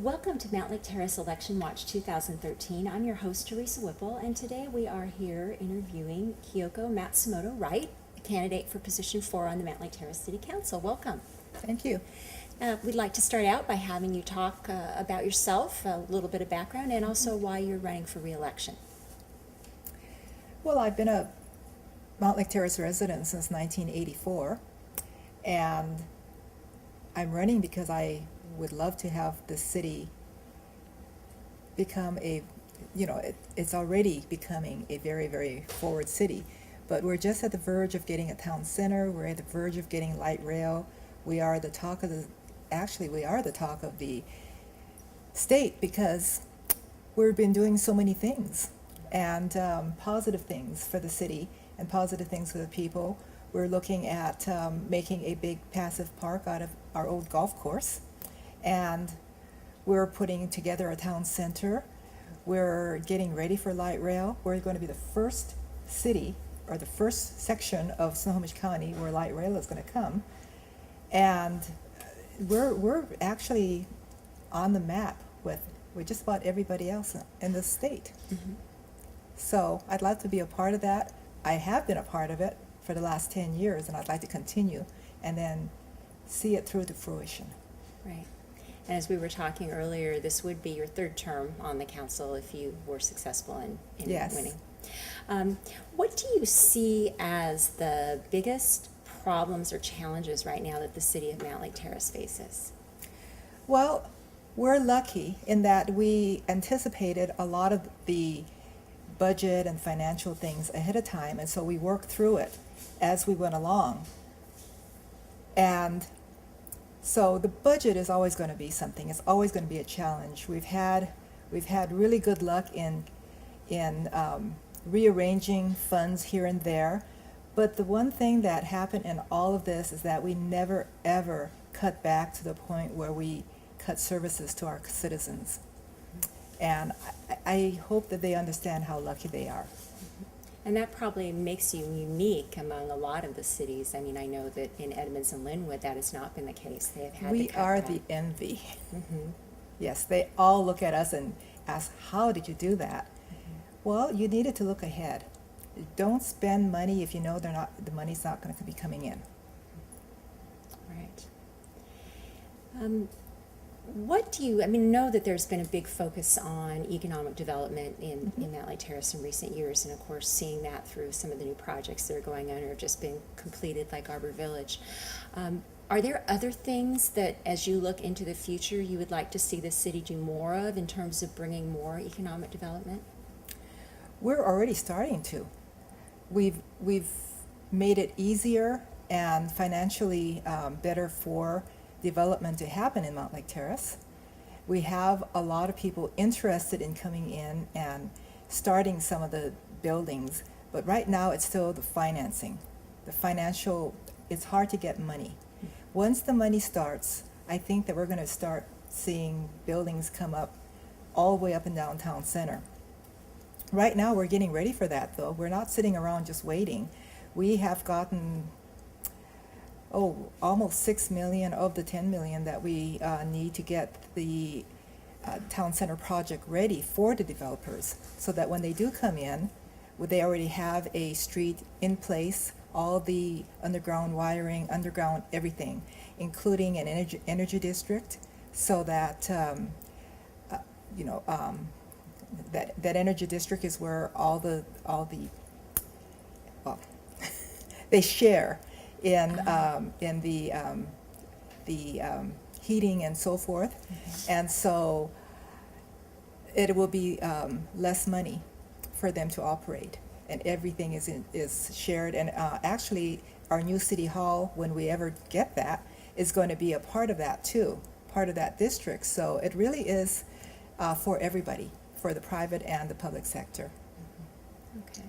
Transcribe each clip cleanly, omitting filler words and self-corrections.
Welcome to Mount Lake Terrace Election Watch 2013. I'm your host, Teresa Wippel, and today we are here interviewing Kyoko Wright, a candidate for position 4 on the Mount Lake Terrace City Council. Welcome. Thank you. We'd like to start out by having you talk about yourself, a little bit of background, and also why you're running for re-election. Well, I've been a Mount Lake Terrace resident since 1984, and I'm running because I would love to have the city become it's already becoming a very, very forward city, but we're just at the verge of getting a town center. We're at the verge of getting light rail. We are the talk of the state because we've been doing so many things and positive things for the city and positive things for the people. We're looking at making a big passive park out of our old golf course, and we're putting together a town center. We're getting ready for light rail. We're going to be the first city or the first section of Snohomish County where light rail is going to come, and we're actually on the map with just about everybody else in the state. Mm-hmm. So I'd like to be a part of that. I have been a part of it for the last 10 years, and I'd like to continue and then see it through to fruition. Right. And as we were talking earlier, this would be your third term on the council if you were successful in Yes. winning. What do you see as the biggest problems or challenges right now that the city of Mount Lake Terrace faces? Well, we're lucky in that we anticipated a lot of the budget and financial things ahead of time, and so we worked through it as we went along. And so the budget is always going to be something. It's always going to be a challenge. We've had really good luck in rearranging funds here and there, but the one thing that happened in all of this is that we never ever cut back to the point where we cut services to our citizens. And I hope that they understand how lucky they are. And that probably makes you unique among a lot of the cities. I mean, I know that in Edmonds and Linwood that has not been the case. They have had We to cut are back. the envy. Mm-hmm. Yes, they all look at us and ask, how did you do that? Mm-hmm. Well, you needed to look ahead. Don't spend money if you know the money's not going to be coming in. Right. What do you, know that there's been a big focus on economic development in Mount Lake Terrace in recent years, and of course seeing that through some of the new projects that are going on or have just been completed, like Arbor Village. Are there other things that, as you look into the future, you would like to see the city do more of in terms of bringing more economic development? We're already starting to. We've made it easier and financially better for development to happen in Mount Lake Terrace. We have a lot of people interested in coming in and starting some of the buildings, but right now it's still the financing. The financial, it's hard to get money. Once the money starts, I think that we're going to start seeing buildings come up all the way up in downtown center. Right now we're getting ready for that though. We're not sitting around just waiting. We have gotten almost 6 million of the 10 million that we need to get the town center project ready for the developers, so that when they do come in, they already have a street in place, all the underground wiring, underground everything, including an energy district, so that that energy district is where all the they share in the heating and so forth. Mm-hmm. And so it will be less money for them to operate, and everything is shared. And actually our new city hall, when we ever get that, is going to be a part of that too, part of that district. So it really is for everybody, for the private and the public sector. Okay.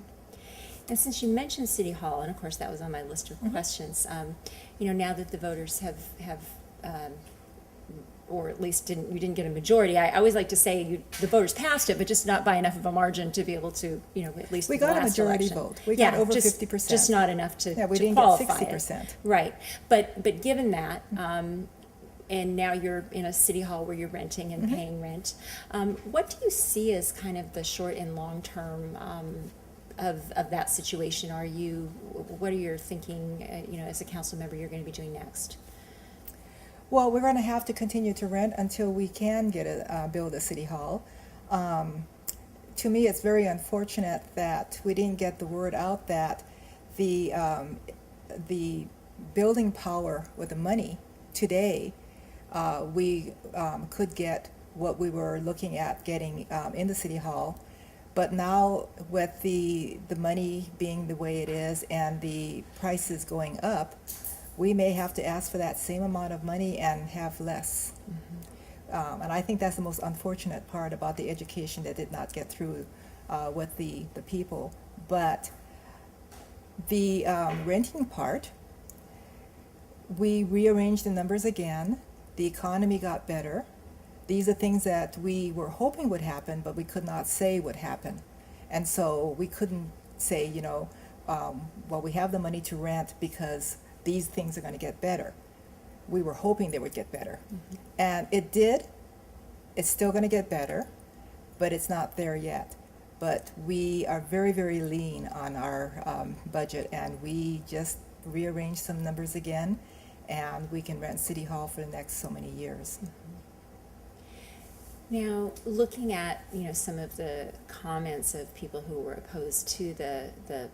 And since you mentioned City Hall, and of course that was on my list of questions, now that the voters have or at least you didn't get a majority, I always like to say the voters passed it, but just not by enough of a margin to be able to, at least We the got a last majority election. vote. We got over 50%. Just not enough to Yeah, we to didn't qualify get it. 60%. Right. But given that, and now you're in a city hall where you're renting and paying rent. What do you see as kind of the short and long term of that situation? What are you thinking, as a council member, you're going to be doing next? Well, we're going to have to continue to rent until we can build a city hall. To me, it's very unfortunate that we didn't get the word out that the building power with the money today, we could get what we were looking at getting in the city hall. But now with the money being the way it is and the prices going up, we may have to ask for that same amount of money and have less. And I think that's the most unfortunate part about the education that did not get through with the people. But the renting part, we rearranged the numbers again. The economy got better. These are things that we were hoping would happen, but we could not say would happen. And so we couldn't say, well, we have the money to rent because these things are going to get better. We were hoping they would get better. And it did. It's still going to get better, but it's not there yet. But we are very, very lean on our budget, and we just rearranged some numbers again, and we can rent City Hall for the next so many years. Now, looking at some of the comments of people who were opposed to the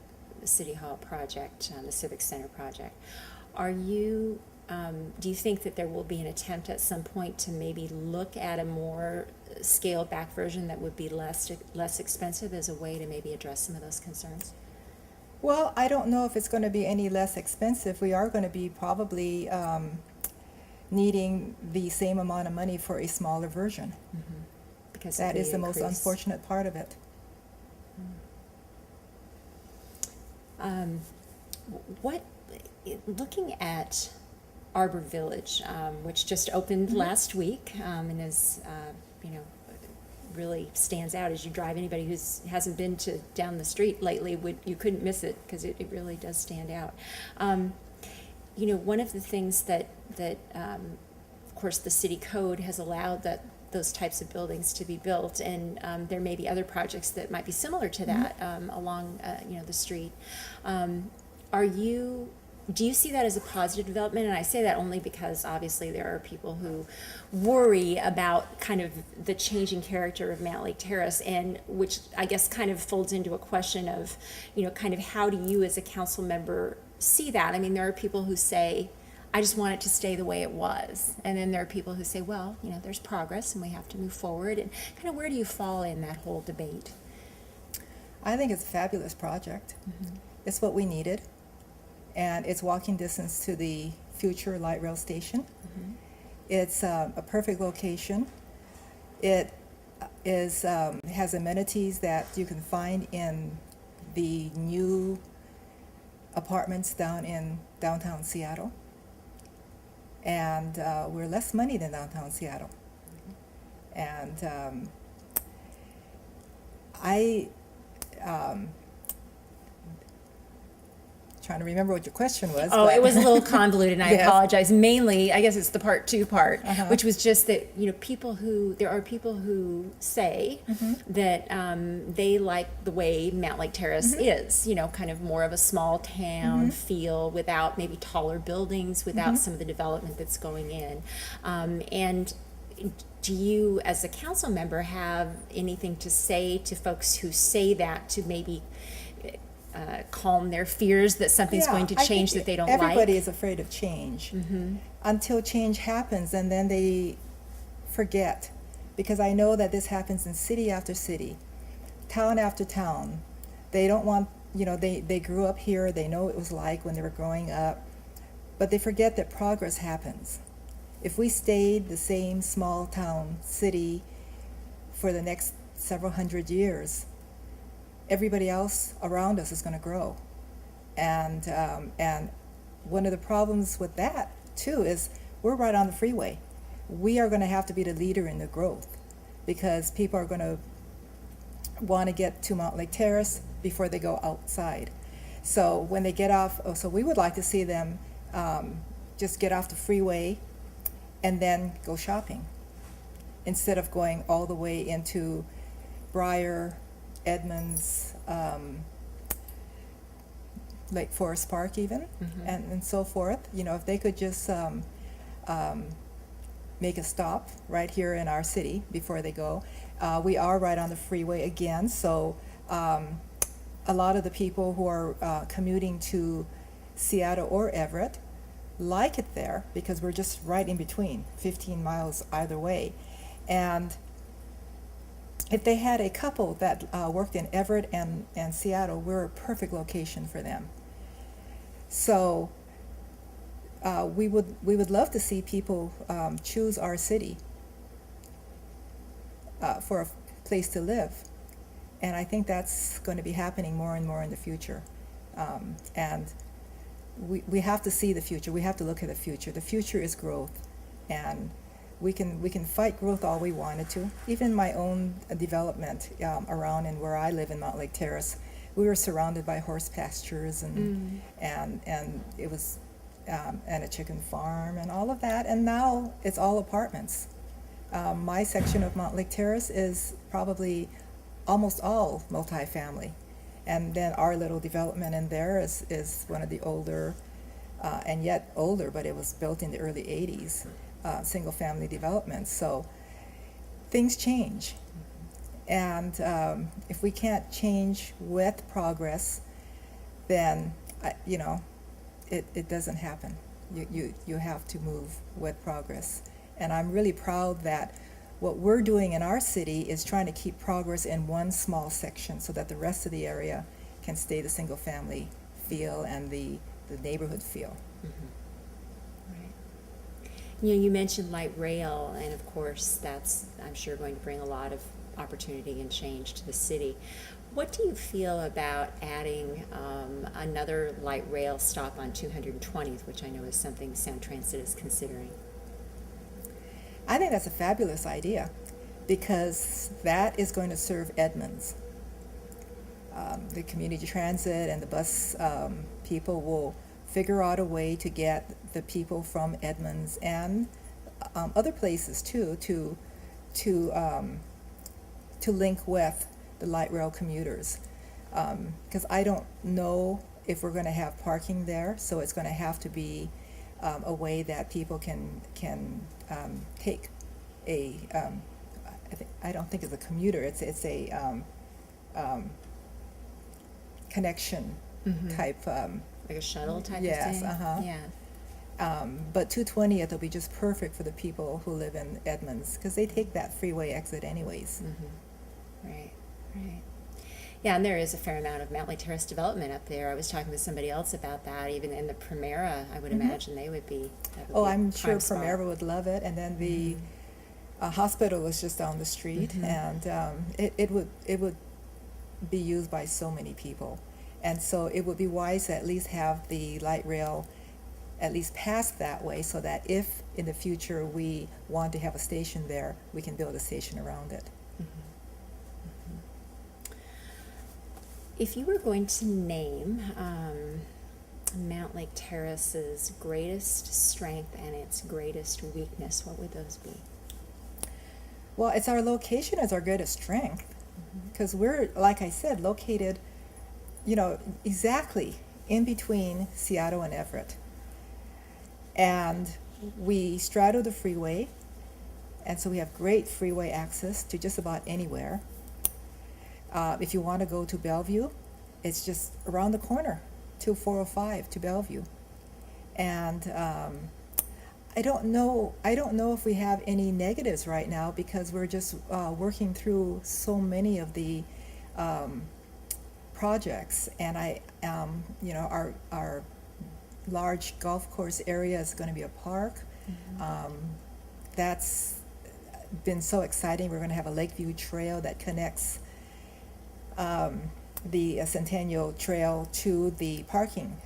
City Hall project, the Civic Center project, do you think that there will be an attempt at some point to maybe look at a more scaled back version that would be less expensive as a way to maybe address some of those concerns? Well, I don't know if it's going to be any less expensive. We are going to be probably needing the same amount of money for a smaller version. Because that is the most unfortunate part of it. Looking at Arbor Village, which just opened last week, and is really stands out as you drive. Anybody who hasn't been down the street lately, you couldn't miss it because it really does stand out. One of the things that of course the city code has allowed those types of buildings to be built, and there may be other projects that might be similar to that along the street. Do you see that as a positive development? And I say that only because obviously there are people who worry about kind of the changing character of Mount Lake Terrace, and which I guess kind of folds into a question of, kind of how do you as a council member see that? I mean, there are people who say, I just want it to stay the way it was. And then there are people who say, well, there's progress and we have to move forward. And kind of where do you fall in that whole debate? I think it's a fabulous project. It's what we needed. And it's walking distance to the future light rail station. It's a perfect location. It has amenities that you can find in the new apartments down in downtown Seattle. And we're less money than downtown Seattle. And trying to remember what your question was. Oh, it was a little convoluted, and I Yes. apologize. Mainly, I guess it's the part two part, which was just that there are people who say that they like the way Mount Lake Terrace is, kind of more of a small town feel without maybe taller buildings, without some of the development that's going in, and do you, as a council member, have anything to say to folks who say that to maybe calm their fears that something's going to change that they don't like? Everybody is afraid of change until change happens, and then they forget. Because I know that this happens in city after city, town after town. They don't want, they grew up here, they know what it was like when they were growing up, but they forget that progress happens. If we stayed the same small town city for the next several hundred years, everybody else around us is going to grow. And one of the problems with that, too, is we're right on the freeway. We are going to have to be the leader in the growth because people are going to want to get to Mount Lake Terrace before they go outside. So when they get off, so we would like to see them just get off the freeway and then go shopping, instead of going all the way into Briar, Edmonds, Lake Forest Park even, and so forth. You know, if they could just make a stop right here in our city before they go. We are right on the freeway again, so a lot of the people who are commuting to Seattle or Everett like it there because we're just right in between, 15 miles either way. And if they had a couple that worked in Everett and Seattle, we're a perfect location for them. So we would love to see people choose our city for a place to live. And I think that's going to be happening more and more in the future. And we have to see the future. We have to look at the future. The future is growth. And we can fight growth all we wanted to. Even my own development around and where I live in Montlake Terrace, we were surrounded by horse pastures and it was and a chicken farm and all of that. And now it's all apartments. My section of Montlake Terrace is probably almost all multifamily. And then our little development in there is one of the older, and yet older, but it was built in the early 80s, single family developments. So things change. And if we can't change with progress, then, it doesn't happen. You have to move with progress. And I'm really proud that what we're doing in our city is trying to keep progress in one small section so that the rest of the area can stay the single family feel and the neighborhood feel. Right. You mentioned light rail, and of course that's, I'm sure, going to bring a lot of opportunity and change to the city. What do you feel about adding another light rail stop on 220th, which I know is something Sound Transit is considering? I think that's a fabulous idea because that is going to serve Edmonds. The community transit and the bus people will figure out a way to get the people from Edmonds and other places too to link with the light rail commuters. Because I don't know if we're going to have parking there, so it's going to have to be a way that people can take a. I don't think it's a commuter. It's a connection type. Like a shuttle type yes, of thing? uh-huh. Yeah. But 220th will be just perfect for the people who live in Edmonds because they take that freeway exit anyways. Right, right. Yeah, and there is a fair amount of Montlake Terrace development up there. I was talking to somebody else about that. Even in the Primera, I would imagine they would be. That would Oh, be a I'm sure prime spot. Primera would love it, and then the hospital is just down the street, and it would be used by so many people, and so it would be wise to at least have the light rail at least pass that way, so that if in the future we want to have a station there, we can build a station around it. If you were going to name Montlake Terrace's greatest strength and its greatest weakness, what would those be? Well, it's our location as our greatest strength, because we're, like I said, located, exactly in between Seattle and Everett. And we straddle the freeway, and so we have great freeway access to just about anywhere. If you want to go to Bellevue, it's just around the corner, 405 to Bellevue. And I don't know if we have any negatives right now because we're just working through so many of the projects. And our large golf course area is going to be a park. That's been so exciting. We're going to have a Lakeview Trail that connects the Centennial Trail to the parking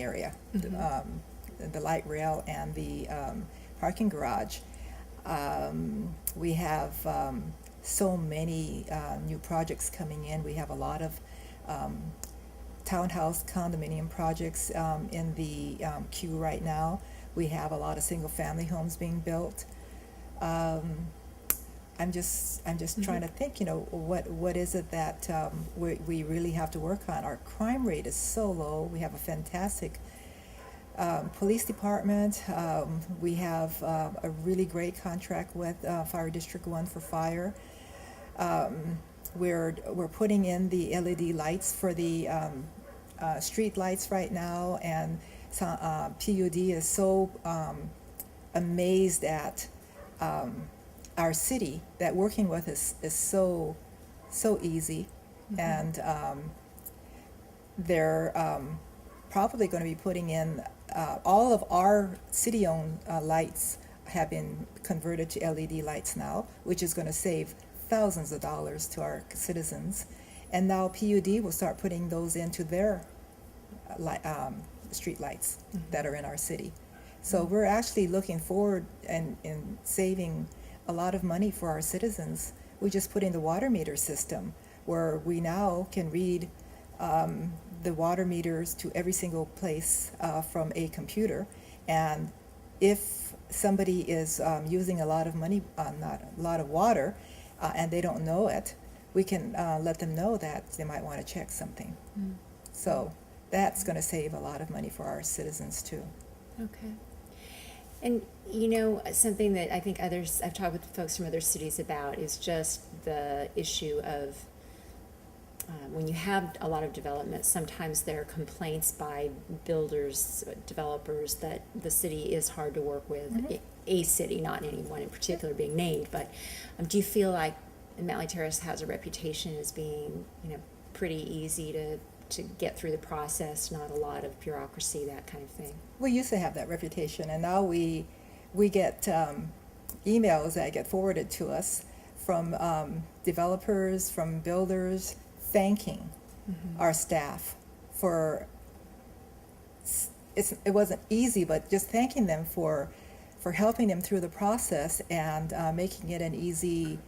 area, the light rail and the parking garage. We have so many new projects coming in. We have a lot of townhouse condominium projects in the queue right now. We have a lot of single-family homes being built. I'm just trying to think, what is it that we really have to work on? Our crime rate is so low. We have a fantastic police department. We have a really great contract with Fire District 1 for fire. We're putting in the LED lights for the street lights right now, and PUD is so amazed at our city that working with us is so easy. And they're probably going to be putting in all of our city-owned lights have been converted to LED lights now, which is going to save thousands of dollars to our citizens. And now PUD will start putting those into their street lights that are in our city. So we're actually looking forward and saving a lot of money for our citizens. We just put in the water meter system where we now can read the water meters to every single place from a computer. And if somebody is using a lot of money, not a lot of water, and they don't know it, we can let them know that they might want to check something. So that's going to save a lot of money for our citizens too. Okay. And something that I think I've talked with folks from other cities about is just the issue of when you have a lot of development, sometimes there are complaints by builders, developers, that the city is hard to work with. A city, not anyone in particular being named, but do you feel like Mountley Terrace has a reputation as being, pretty easy to get through the process, not a lot of bureaucracy, that kind of thing? We used to have that reputation, and now we get emails that get forwarded to us from developers, from builders, thanking our staff for, it wasn't easy, but just thanking them for helping them through the process and making it an easy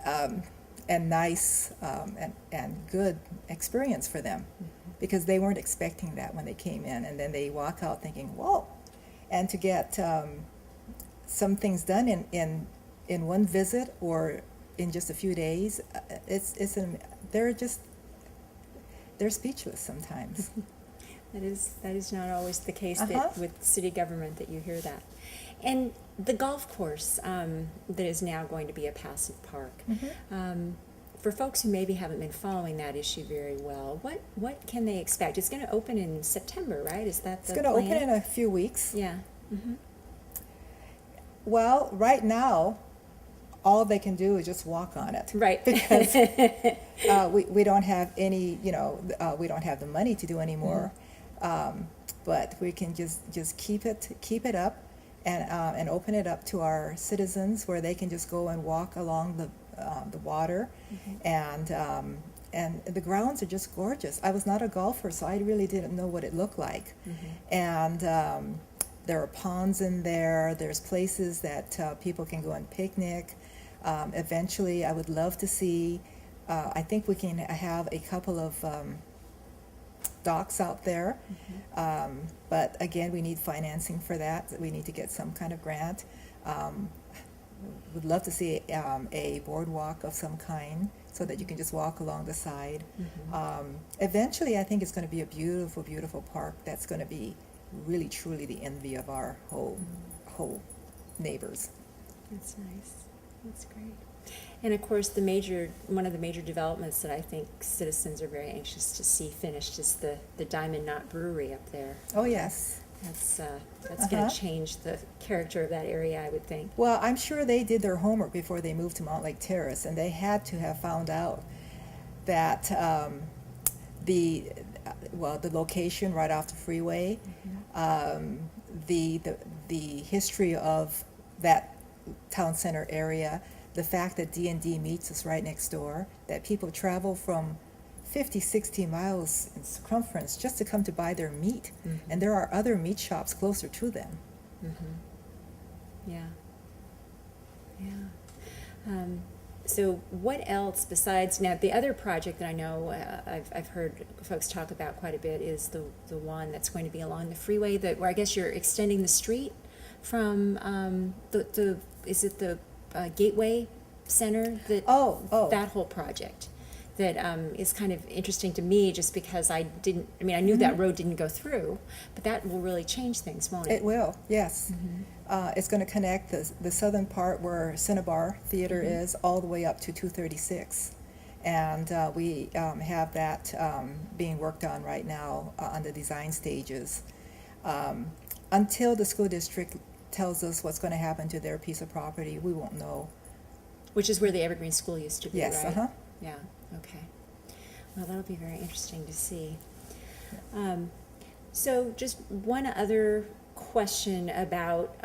and nice and good experience for them, because they weren't expecting that when they came in, and then they walk out thinking, whoa. And to get some things done in one visit or in just a few days, they're speechless sometimes. That is not always the case that with city government that you hear that. And the golf course that is now going to be a passive park. For folks who maybe haven't been following that issue very well, what can they expect? It's going to open in September, right? Is that the plan? It's going to open in a few weeks. Yeah. Well, right now, all they can do is just walk on it. Right. Because we don't have any, we don't have the money to do any more. But we can just keep it up and open it up to our citizens, where they can just go and walk along the water. And the grounds are just gorgeous. I was not a golfer, so I really didn't know what it looked like. And there are ponds in there. There's places that people can go and picnic. Eventually, I would love to see, I think we can have a couple of docks out there. But again, we need financing for that. We need to get some kind of grant. Would love to see a boardwalk of some kind so that you can just walk along the side. Eventually, I think it's going to be a beautiful, beautiful park that's going to be really, truly the envy of our whole neighbors. That's nice. That's great. And of course, one of the major developments that I think citizens are very anxious to see finished is the Diamond Knot Brewery up there. Oh, yes. That's going to change the character of that area, I would think. Well, I'm sure they did their homework before they moved to Montlake Terrace, and they had to have found out that the location right off the freeway, the history of that town center area, the fact that D&D meets us right next door, that people travel from 50, 60 miles in circumference just to come to buy their meat. And there are other meat shops closer to them. Yeah. So what else besides, now the other project that I know I've heard folks talk about quite a bit is the one that's going to be along the freeway, where I guess you're extending the street from is it the Gateway Center, that whole project that is kind of interesting to me, just because I knew that road didn't go through, but that will really change things, won't it? It will, yes. It's going to connect the southern part where Cinnabar Theater is all the way up to 236. And we have that being worked on right now on the design stages. Until the school district tells us what's going to happen to their piece of property, we won't know. Which is where the Evergreen School used to be, Yes, right? Yeah, okay. Well, that'll be very interesting to see. So just one other question about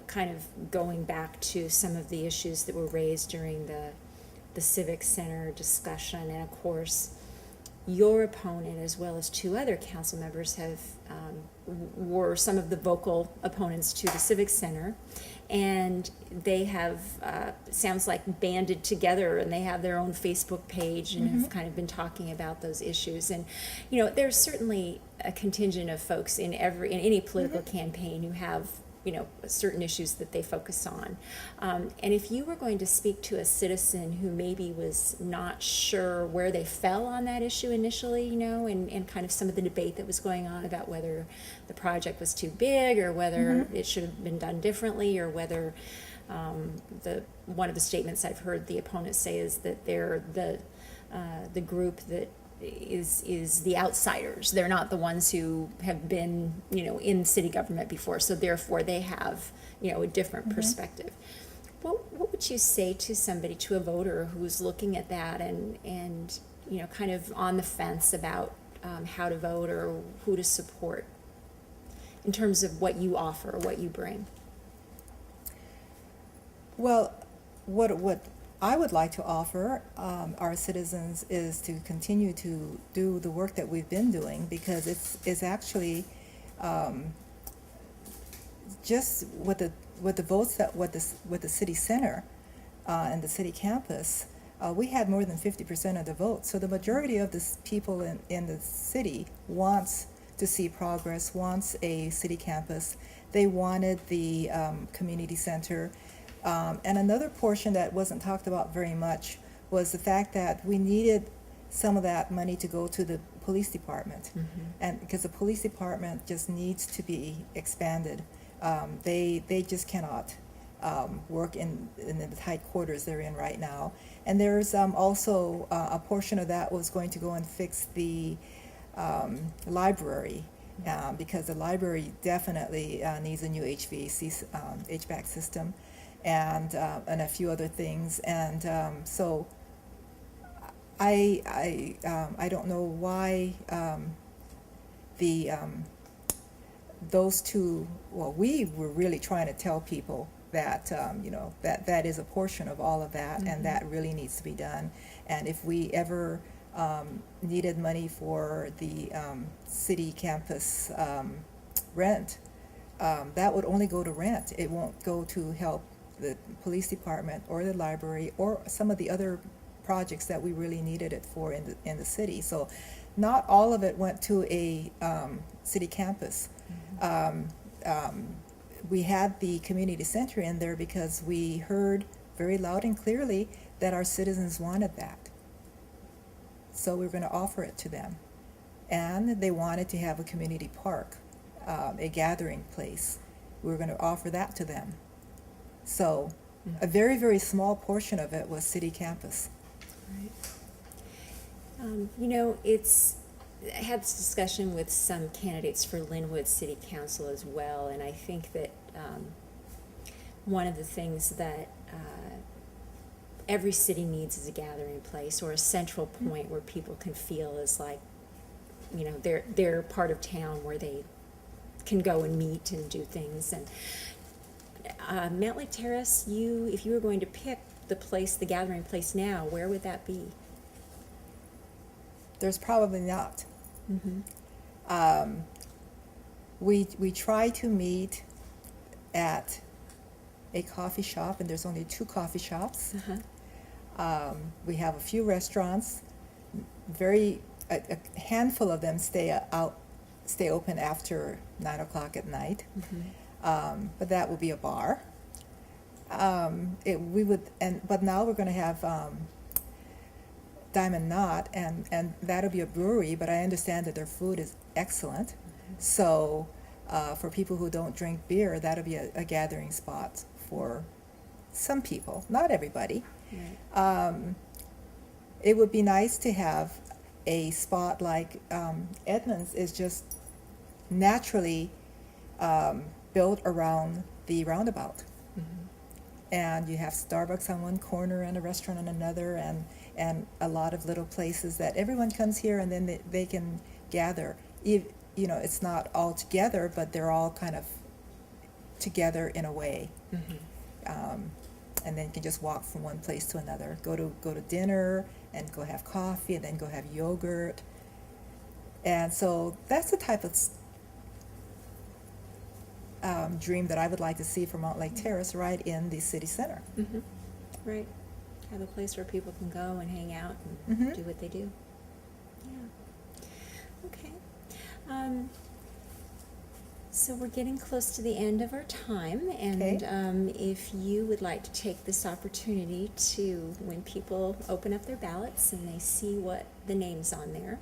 kind of going back to some of the issues that were raised during the Civic Center discussion. And of course, your opponent, as well as two other council members, were some of the vocal opponents to the Civic Center. And they have, sounds like, banded together, and they have their own Facebook page and have kind of been talking about those issues. And, there's certainly a contingent of folks in any political campaign who have, certain issues that they focus on. And if you were going to speak to a citizen who maybe was not sure where they fell on that issue initially, and kind of some of the debate that was going on about whether the project was too big or whether it should have been done differently, or whether one of the statements I've heard the opponents say is that they're the group that is the outsiders. They're not the ones who have been, in city government before, so therefore they have, a different perspective. What would you say to somebody, to a voter who's looking at that and kind of on the fence about how to vote or who to support in terms of what you offer, what you bring? Well, what I would like to offer our citizens is to continue to do the work that we've been doing, because it's actually just with the votes with the city center and the city campus. We had more than 50% of the vote, so the majority of the people in the city wants to see progress, wants a city campus. They wanted the community center. And another portion that wasn't talked about very much was the fact that we needed some of that money to go to the police department. And because the police department just needs to be expanded. They just cannot work in the tight quarters they're in right now. And there's also a portion of that was going to go and fix the library. Because the library definitely needs a new HVAC system. And a few other things, and so I don't know why those two. Well, we were really trying to tell people that that is a portion of all of that, and that really needs to be done. And if we ever needed money for the city campus rent, that would only go to rent. It won't go to help the police department or the library or some of the other projects that we really needed it for in the city. So not all of it went to a city campus. We had the community center in there because we heard very loud and clearly that our citizens wanted that. So we were going to offer it to them. And they wanted to have a community park, a gathering place. We were going to offer that to them. So a very, very small portion of it was city campus. Right. I had this discussion with some candidates for Linwood City Council as well, and I think that one of the things that every city needs is a gathering place or a central point where people can feel is like, they're part of town where they can go and meet and do things. And Mount Lake Terrace, if you were going to pick the gathering place now, where would that be? There's probably not. We try to meet at a coffee shop, and there's only 2 coffee shops. We have a few restaurants. A handful of them stay open after 9 o'clock at night. But that will be a bar. But now we're going to have Diamond Knot, and that'll be a brewery. But I understand that their food is excellent. So for people who don't drink beer, that'll be a gathering spot for some people, not everybody. Right. It would be nice to have a spot like Edmonds is just naturally built around the roundabout. And you have Starbucks on one corner and a restaurant on another, and a lot of little places that everyone comes here and then they can gather. It's not all together, but they're all kind of together in a way. And then you can just walk from one place to another. Go to dinner and go have coffee and then go have yogurt. And so that's the type of dream that I would like to see for Montlake Terrace, right in the city center. Right. Have a place where people can go and hang out and do what they do. Yeah. Okay. So we're getting close to the end of our time, and if you would like to take this opportunity to, when people open up their ballots and they see what the name's on there,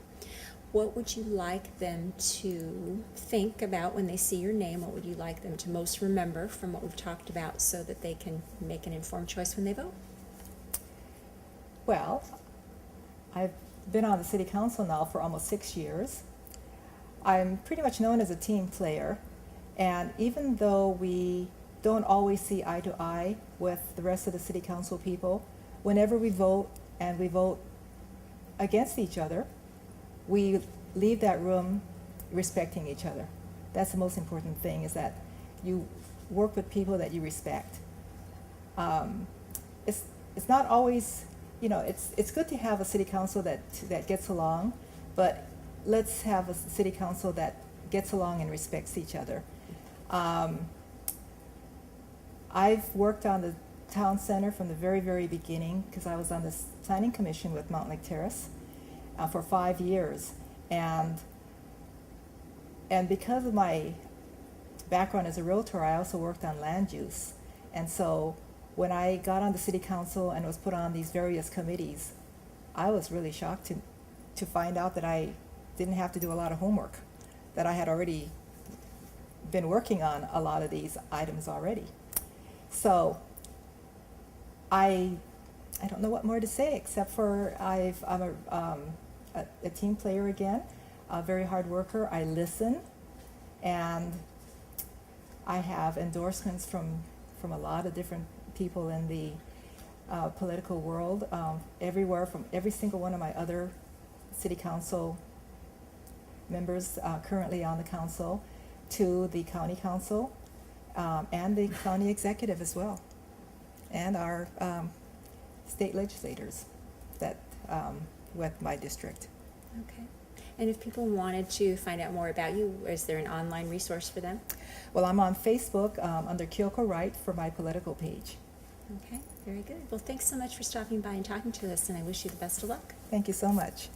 what would you like them to think about when they see your name? What would you like them to most remember from what we've talked about so that they can make an informed choice when they vote? Well, I've been on the city council now for almost 6 years. I'm pretty much known as a team player, and even though we don't always see eye to eye with the rest of the city council people, whenever we vote and we vote against each other, we leave that room respecting each other. That's the most important thing, is that you work with people that you respect. It's not always, it's good to have a city council that gets along, but let's have a city council that gets along and respects each other. I've worked on the town center from the very, very beginning, because I was on the planning commission with Montlake Terrace for 5 years, and because of my background as a realtor, I also worked on land use. And so when I got on the city council and was put on these various committees, I was really shocked to find out that I didn't have to do a lot of homework, that I had already been working on a lot of these items already. So I don't know what more to say, except for I'm a team player again, a very hard worker. I listen, and I have endorsements from a lot of different people in the political world, everywhere, from every single one of my other city council members currently on the council, to the county council, and the county executive as well, and our state legislators that with my district. Okay. And if people wanted to find out more about you, is there an online resource for them? Well, I'm on Facebook under Kyoko Wright for my political page. Okay, very good. Well, thanks so much for stopping by and talking to us, and I wish you the best of luck. Thank you so much.